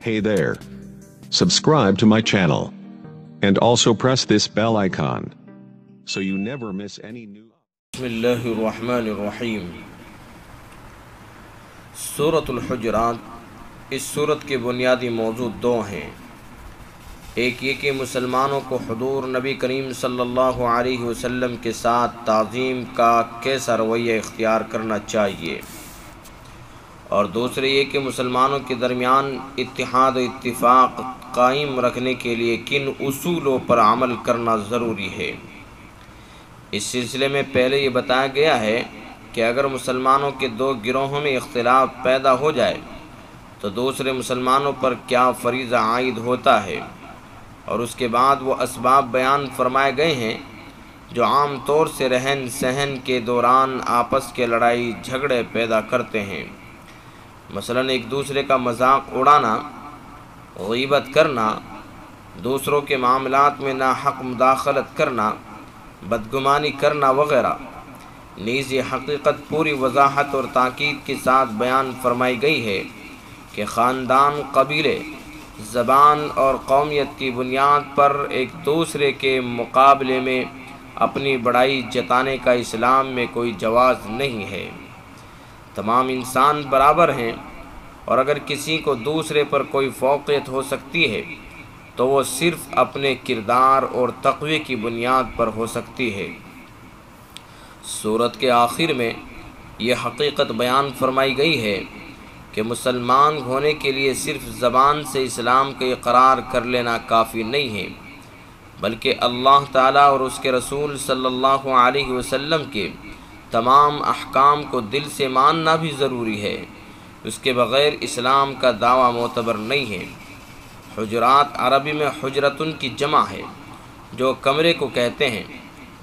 Hey there. Subscribe to my channel. And also press this bell icon so you never miss any new. बिस्मिल्लाहिर्रहमानिर्रहीम। सूरतुल हुजुरात, इस सूरत के बुनियादी मौजू दो हैं। एक ये कि मुसलमानों को हुजूर नबी करीम सल्लल्लाहु अलैहि वसल्लम के साथ ताज़ीम का कैसा रवैया इख्तियार करना चाहिए, और दूसरे ये कि मुसलमानों के दरमियान इत्तिहाद और इत्तिफाक कायम रखने के लिए किन उसूलों पर अमल करना ज़रूरी है। इस सिलसिले में पहले ये बताया गया है कि अगर मुसलमानों के दो गिरोहों में इख्तिलाफ पैदा हो जाए तो दूसरे मुसलमानों पर क्या फरीज़ा आयद होता है, और उसके बाद वो असबाब बयान फरमाए गए हैं जो आम तौर से रहन सहन के दौरान आपस के लड़ाई झगड़े पैदा करते हैं। मसलन एक दूसरे का मजाक उड़ाना, गीबत करना, दूसरों के मामलात में नाहक मुदाखलत करना, बदगुमानी करना वगैरह। नीज़ ये हकीकत पूरी वजाहत और ताकीद के साथ बयान फरमाई गई है कि ख़ानदान, कबीले, ज़बान और कौमियत की बुनियाद पर एक दूसरे के मुकाबले में अपनी बड़ाई जताने का इस्लाम में कोई जवाज़ नहीं है। तमाम इंसान बराबर हैं, और अगर किसी को दूसरे पर कोई फ़ौक़ियत हो सकती है तो वो सिर्फ़ अपने किरदार और तक़वे की बुनियाद पर हो सकती है। सूरत के आखिर में यह हकीकत बयान फरमाई गई है कि मुसलमान होने के लिए सिर्फ़ ज़बान से इस्लाम का इक़रार कर लेना काफ़ी नहीं है, बल्कि अल्लाह ताला और उसके रसूल सल्लल्लाहु अलैहि वसल्लम के तमाम अहकाम को दिल से मानना भी ज़रूरी है। उसके बग़ैर इस्लाम का दावा मोतबर नहीं है। हुजुरात अरबी में हुजरतुन की जमा है, जो कमरे को कहते हैं।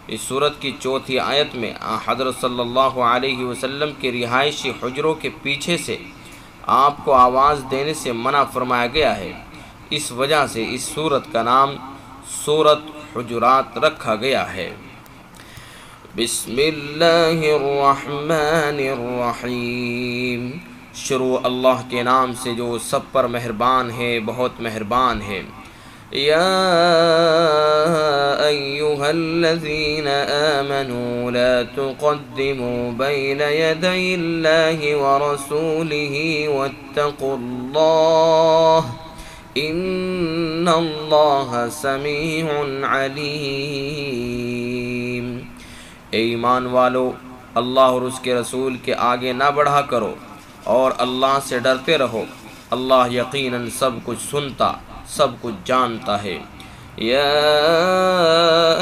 इस सूरत की चौथी आयत में हज़रत सल्लल्लाहु अलैहि वसल्लम के रिहायशी हुजरों के पीछे से आपको आवाज़ देने से मना फरमाया गया है। इस वजह से इस सूरत का नाम सूरत हुजुरात रखा गया है। बिस्मिल्लाहिर्रहमानिर्रहीम। शुरू अल्लाह के नाम से जो सब पर मेहरबान है, बहुत मेहरबान है। या अय्युहल्लज़ीना आमनू ला तुक़द्दिमू बैन यदैल्लाहि व रसूलिही वत्तक़ुल्लाह इन्नल्लाह समीउन अलीम। ए ईमान वालो, अल्लाह और उसके रसूल के आगे ना बढ़ा करो और अल्लाह से डरते रहो। अल्लाह यकीनन सब कुछ सुनता, सब कुछ जानता है। या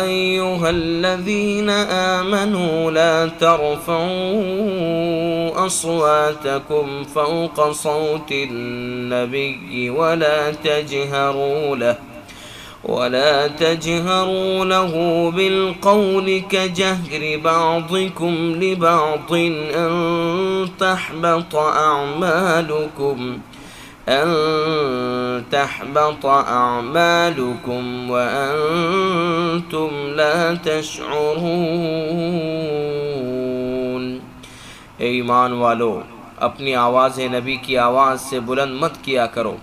अय्युहल्लज़ीना आमनू ला तरफ़ऊ अस्वातकुम फ़ौक़ सौतिन नबिय्यि वला तजहरू लहू बिलक़ौल कजहरि बअज़िकुम लिबअज़िन अन तहबत अअमालुकुम व अंतुम ला तशऊरून। ए ईमान वालो, अपनी आवाज़ें नबी की आवाज़ से बुलंद मत किया करो,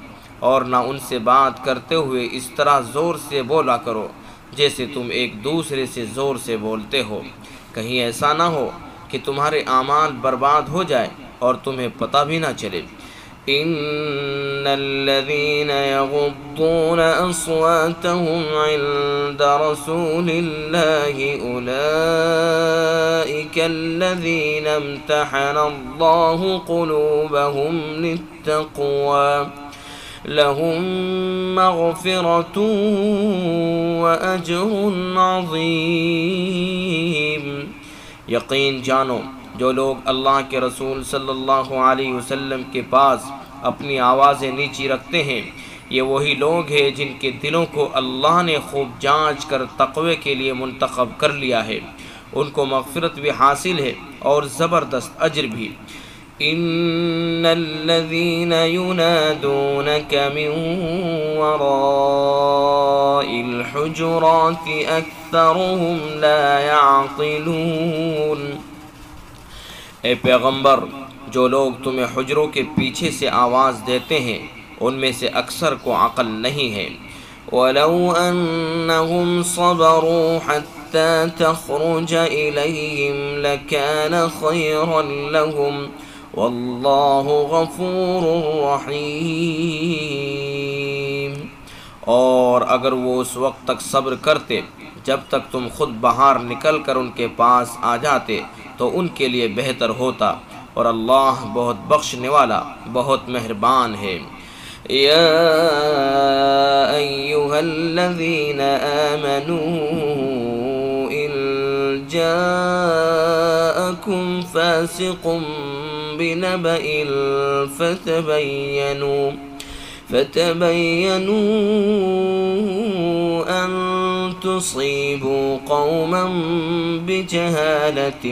और ना उनसे बात करते हुए इस तरह ज़ोर से बोला करो जैसे तुम एक दूसरे से ज़ोर से बोलते हो। कहीं ऐसा ना हो कि तुम्हारे आमाल बर्बाद हो जाए और तुम्हें पता भी ना चले। इन्नल्लज़ीना यग़ुद्दूना अस्वातहुम इन्द रसूलिल्लाहि उलाइकल्लज़ीना इम्तहनल्लाहु क़ुलूबहुम लित्तक़वा लहुम मग़फ़िरतुन व अज्रुन अज़ीम। यकीन जानो, जो लोग अल्लाह के रसूल सल्लल्लाहु अलैहि वसल्लम के पास अपनी आवाज़ें नीची रखते हैं, ये वही लोग हैं जिनके दिलों को अल्लाह ने खूब जांच कर तक़वे के लिए मुंतखब कर लिया है। उनको मग़फ़िरत भी हासिल है और ज़बरदस्त अज्र भी। इन्नल्लज़ीना युनादूनक मिन वराइल हुजुराति अक्सरुहुम ला यअक़िलून। ए पैगंबर, जो लोग तुम्हें हुजरों के पीछे से आवाज़ देते हैं उनमें से अक्सर को अक़ल नहीं है। वलौ अन्नहुम सबरू हत्ता तख़रुज इलैहिम लकान खैरन लहुम वल्लाहु गफूरुर रहीम। और अगर वो उस वक्त तक सब्र करते जब तक तुम खुद बाहर निकल कर उनके पास आ जाते तो उनके लिए बेहतर होता, और अल्लाह बहुत बख्शने वाला बहुत मेहरबान है। या अय्युहल्लज़ीना आमनू इन जाअकुम फासिकुम बिनबइन فتبينوا أن تصيبوا قوما بجهالة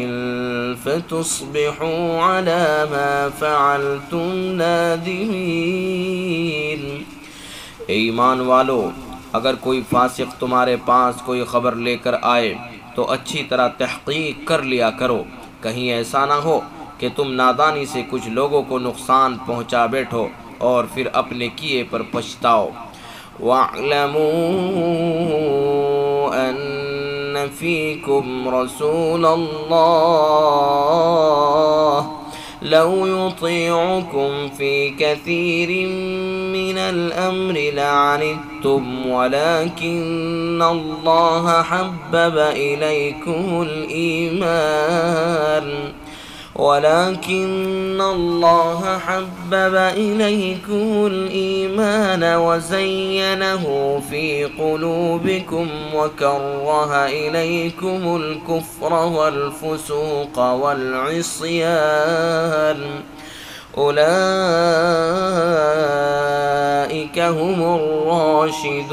فتصبحوا على ما فعلتم नादिमीन। ईमान वालो, अगर कोई फासिक तुम्हारे पास कोई ख़बर लेकर आए तो अच्छी तरह तहक़ीक़ कर लिया करो, कहीं ऐसा ना हो कि तुम नादानी से कुछ लोगों को नुकसान पहुँचा बैठो और फिर अपने किए पर पछताओ। वअलमू अन्न फ़ीकुम रसूलल्लाह लौ युतीउकुम फ़ी कसीरिम मिनल अम्रि लअनित्तुम वलाकिन्नल्लाह हब्बब इलैकुमुल ईमान वज़य्यनहु फ़ी क़ुलूबिकुम वकर्रह इलैकुमुल कुफ़्र वल फ़ुसूक़ वल इस्यान उलाइका हुमुर राशिदून।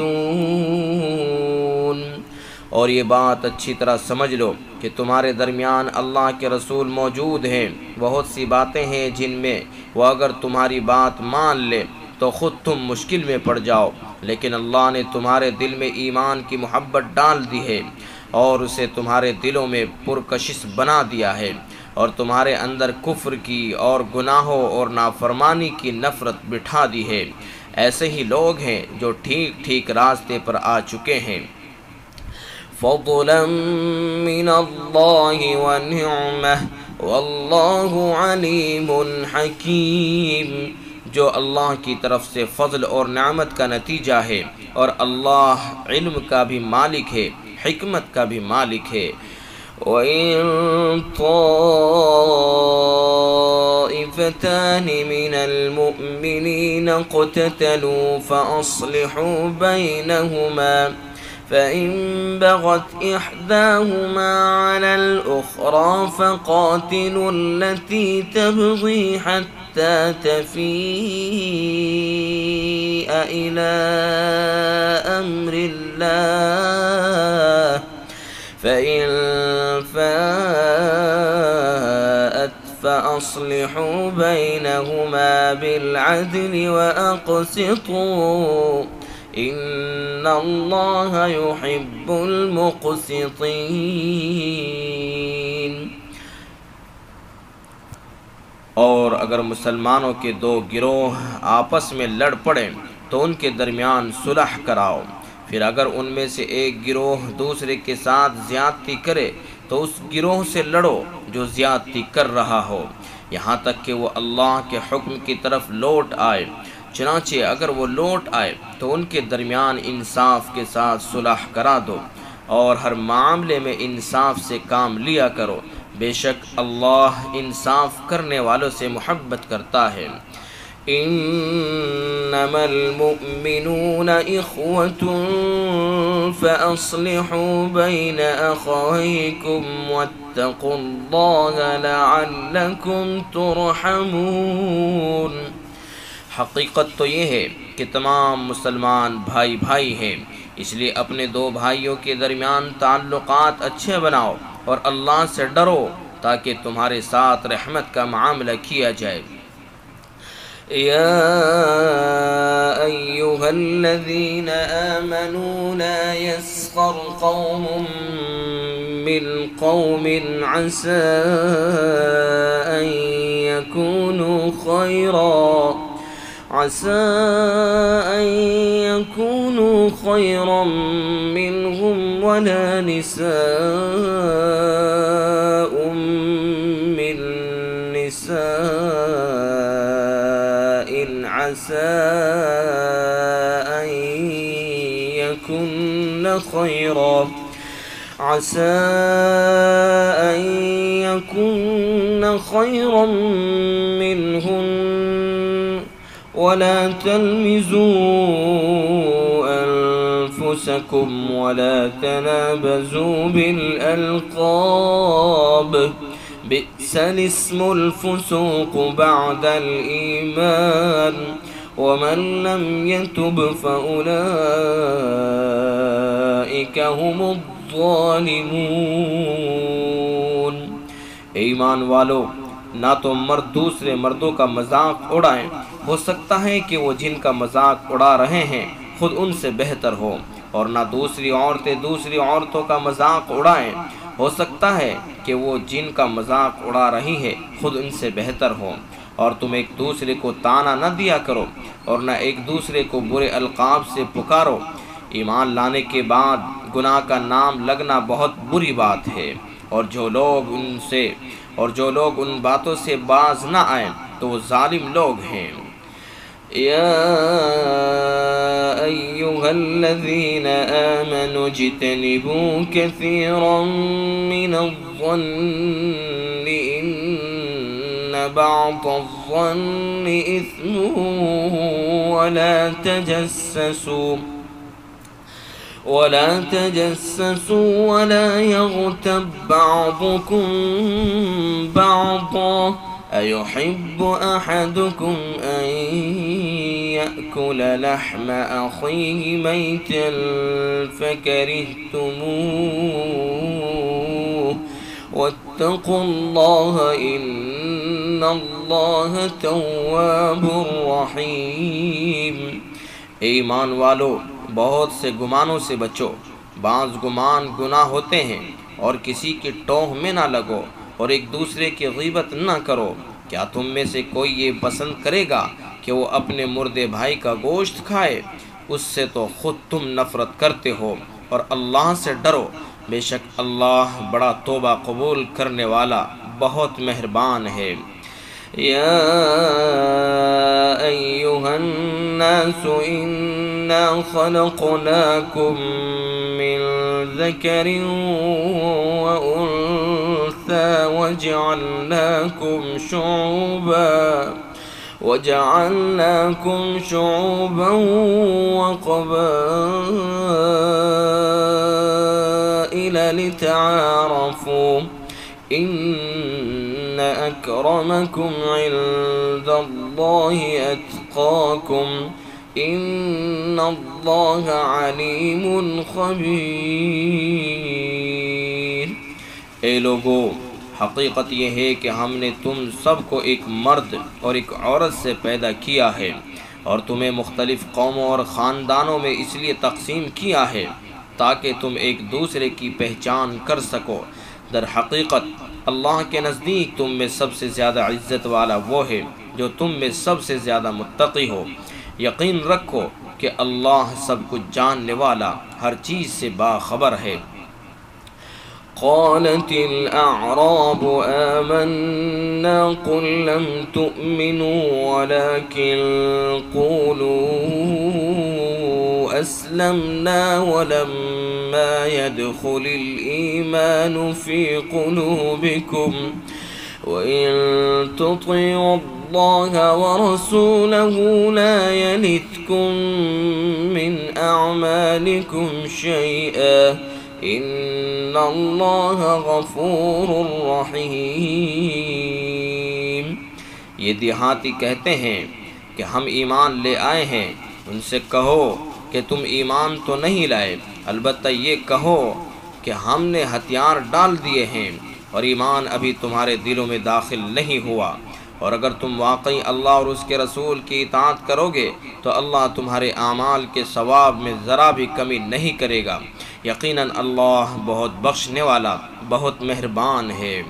और ये बात अच्छी तरह समझ लो कि तुम्हारे दरमियान अल्लाह के रसूल मौजूद हैं। बहुत सी बातें हैं जिनमें वो अगर तुम्हारी बात मान ले तो ख़ुद तुम मुश्किल में पड़ जाओ, लेकिन अल्लाह ने तुम्हारे दिल में ईमान की मोहब्बत डाल दी है और उसे तुम्हारे दिलों में पुरकशिश बना दिया है, और तुम्हारे अंदर कुफ्र की और गुनाहों और नाफरमानी की नफ़रत बिठा दी है। ऐसे ही लोग हैं जो ठीक ठीक रास्ते पर आ चुके हैं। फ़ज़लन मिनल्लाहि व निअमह वल्लाहु अलीमुन हकीम। जो अल्लाह की तरफ से फ़ज़ल और नेमत का नतीजा है, और अल्लाह इल्म का भी मालिक है, हिकमत का भी मालिक है। वइन ताइफ़तानि मिनल मुअ्मिनीन इक़्ततलू फ़अस्लिहू बैनहुमा फ़इन बग़त इहदाहुमा अलल उख़रा फ़क़ातिलू अल्लती तबग़ी हत्ता तफ़ीअ इला अम्रिल्लाह फ़इन फ़ाअत फ़अस्लिहू बैनहुमा बिलअदलि वअक़सितू इन्नल्लाह युहिब्बुल मुक़सितीन। और अगर मुसलमानों के दो गिरोह आपस में लड़ पड़ें तो उनके दरमियान सुलह कराओ। फिर अगर उनमें से एक गिरोह दूसरे के साथ ज़्यादती करे तो उस गिरोह से लड़ो जो ज़्यादती कर रहा हो, यहाँ तक कि वो अल्लाह के हुक्म की तरफ लौट आए। चनाचे अगर वो लौट आए तो उनके दरमियान इंसाफ के साथ सुलह करा दो, और हर मामले में इंसाफ से काम लिया करो। बेशक अल्लाह इंसाफ करने वालों से मोहब्बत करता है। इन्नमल मुअ्मिनून इख़्वतुन फ़अस्लिहू बैन अख़वैकुम वत्तक़ुल्लाह लअल्लकुम तुरहमून। हकीकत तो ये है कि तमाम मुसलमान भाई भाई हैं, इसलिए अपने दो भाइयों के दरमियान ताल्लुकात अच्छे बनाओ और अल्लाह से डरो ताकि तुम्हारे साथ रहमत का मामला किया जाए। या अय्युहल्लज़ीना आमनू ला यस्खर कौमुम मिन कौमिन असा अन यकूनू खैरा असा अन यकूनु खैरम मिनहुम वला निसाउम मिन निसाइन असा अन यकुन्न खैरा असा अन यकुन्न खैरम मिनहुम वला तलमिज़ू अनफुसकुम वला तनाबज़ू बिल अलक़ाब बि'सल इस्मुल फुसूक़ बअदल ईमान वमन लम यतुब फ़उलाइका हुमुज़्ज़ालिमून। ईमान वालो, ना तो मर्द दूसरे मर्दों का मजाक उड़ाएं, हो सकता है कि वो जिनका मजाक उड़ा रहे हैं खुद उनसे बेहतर हो, और ना दूसरी औरतें दूसरी औरतों का मजाक उड़ाएं, हो सकता है कि वो जिनका मजाक उड़ा रही है खुद उनसे बेहतर हो। और तुम एक दूसरे को ताना न दिया करो और न एक दूसरे को बुरे अलकाब से पुकारो। ईमान लाने के बाद गुनाह का नाम लगना बहुत बुरी बात है, और जो लोग उन बातों से बाज न आए तो वो जालिम लोग हैं। या अय्युहल्लज़ीना आमनू इज्तनिबू कसीरन मिनज़्ज़न्नि इन्न बअज़-ज़न्नि इस्मुन वला तजस्ससू वला यग़्तब बअज़ुकुम बअज़ा अयुहिब्बु अहदुकुम अन यअकुल लहम अख़ीहि मैतन फकरिह्तुमूह वत्तक़ुल्लाह इन्नल्लाह तव्वाबुर रहीम। ईमान वालो, बहुत से गुमानों से बचो। बाज़ गुमान गुनाह होते हैं, और किसी की टोह में ना लगो और एक दूसरे की ग़ीबत न करो। क्या तुम में से कोई ये पसंद करेगा कि वो अपने मुर्दे भाई का गोश्त खाए? उससे तो खुद तुम नफ़रत करते हो। और अल्लाह से डरो, बेशक अल्लाह बड़ा तौबा कबूल करने वाला बहुत मेहरबान है। या अय्युहन्नासु इन्ना खलक़नाकुम मिन ज़करिन व उन्सा वजअलनाकुम शुऊबन व क़बाइल लितआरफ़ू इन्न अक्रमकुम इन्दल्लाहि अत्क़ाकुम इन्नल्लाह अलीमुन ख़बीर। ए लोगो, हकीकत यह है कि हमने तुम सबको एक मर्द और एक औरत से पैदा किया है, और तुम्हें मुख्तलिफ़ कौमों और ख़ानदानों में इसलिए तक़सीम किया है ताकि तुम एक दूसरे की पहचान कर सको। दर हकीकत अल्लाह के नज़दीक तुम में सबसे ज़्यादा इज़्ज़त वाला वो है जो तुम में सबसे ज़्यादा मुत्तक़ी हो। यकीन रखो कि अल्लाह सब कुछ जानने वाला, हर चीज़ से बाखबर है। क़ालतिल अअराबु आमन्ना क़ुल लम तुअमिनू वलाकिन क़ूलू अस्लमना वलम्मा यदख़ुलिल ईमानु फ़ी क़ुलूबिकुम वइन तुतिऊल्लाह वरसूलहू ला यलिदकुम मिन अअमालिकुम शैअ इन्नल्लाह गफूरुर रहीम। ये देहाती कहते हैं कि हम ईमान ले आए हैं। उनसे कहो कि तुम ईमान तो नहीं लाए, अलबत्ता ये कहो कि हमने हथियार डाल दिए हैं और ईमान अभी तुम्हारे दिलों में दाखिल नहीं हुआ। और अगर तुम वाकई अल्लाह और उसके रसूल की इताअत करोगे तो अल्लाह तुम्हारे आमाल के सवाब में ज़रा भी कमी नहीं करेगा। यकीनन अल्लाह बहुत बख्शने वाला, बहुत मेहरबान है।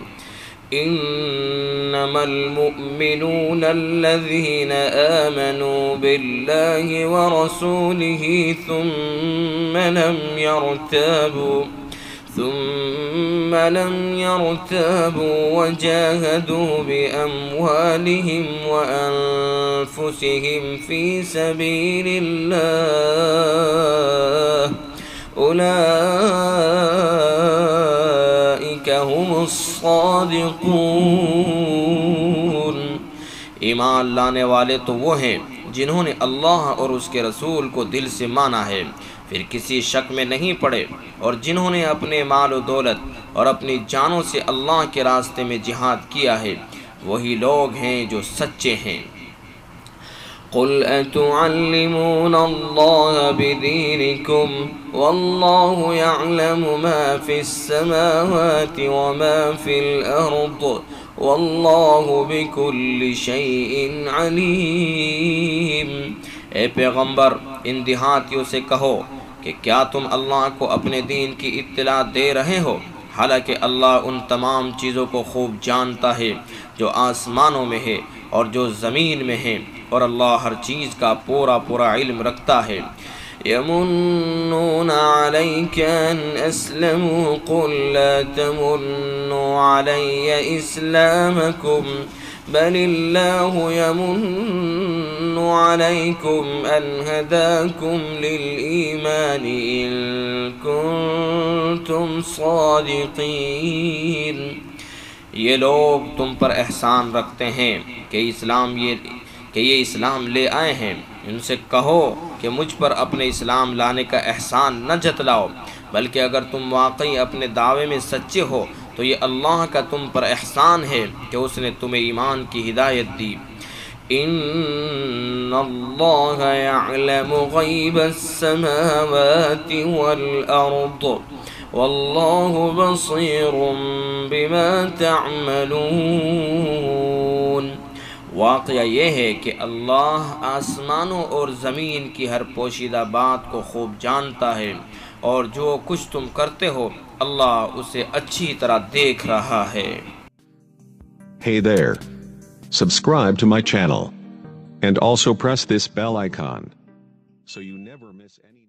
इन्नमल मुअमिनून अल्लज़ीना आमनू बिल्लाहि व रसूलिही ثم لم يرتابوا وجاهدوا بأموالهم وأنفسهم في سبيل الله أولئك هم الصادقون। ईमान लाने वाले तो वो हैं जिन्होंने अल्लाह और उसके रसूल को दिल से माना है, फिर किसी शक में नहीं पड़े, और जिन्होंने अपने माल और दौलत और अपनी जानों से अल्लाह के रास्ते में जिहाद किया है, वही लोग हैं जो सच्चे हैं। क़ुल अतुअल्लिमूना अल्लाह बिदीनिकुम वल्लाहु यअलमु मा फिस्समावाति व मा फिल अर्द वल्लाहु बिकुल्लि शैइन अलीम। ए पैगंबर, इन देहातियों से कहो कि क्या तुम अल्लाह को अपने दीन की इत्तला दे रहे हो, हालांकि अल्लाह उन तमाम चीज़ों को खूब जानता है जो आसमानों में है और जो ज़मीन में है, और अल्लाह हर चीज़ का पूरा पूरा इल्म रखता है। यमुन्नूना अलैका अन अस्लमू कुल ला तमुन्नू अलैया इस्लामकुम बलिल्लाहु यमुन्नु अलैकुम अन हदाकुम लिल ईमानि इन कुंतुम सादिकीन। ये लोग तुम पर एहसान रखते हैं कि ये इस्लाम ले आए हैं। इनसे कहो कि मुझ पर अपने इस्लाम लाने का एहसान न जतलाओ, बल्कि अगर तुम वाकई अपने दावे में सच्चे हो तो ये अल्लाह का तुम पर एहसान है कि उसने तुम्हें ईमान की हिदायत दी। इन्नल्लाह यअलमु गैबस समावाति वल अर्द वल्लाहु बसीरुम बिमा तअमलून। वाक़या ये है कि अल्लाह आसमानों और ज़मीन की हर पोशीदा बात को खूब जानता है, और जो कुछ तुम करते हो अल्लाह उसे अच्छी तरह देख रहा है। Hey there. Subscribe to my channel and also press this bell icon so you never miss any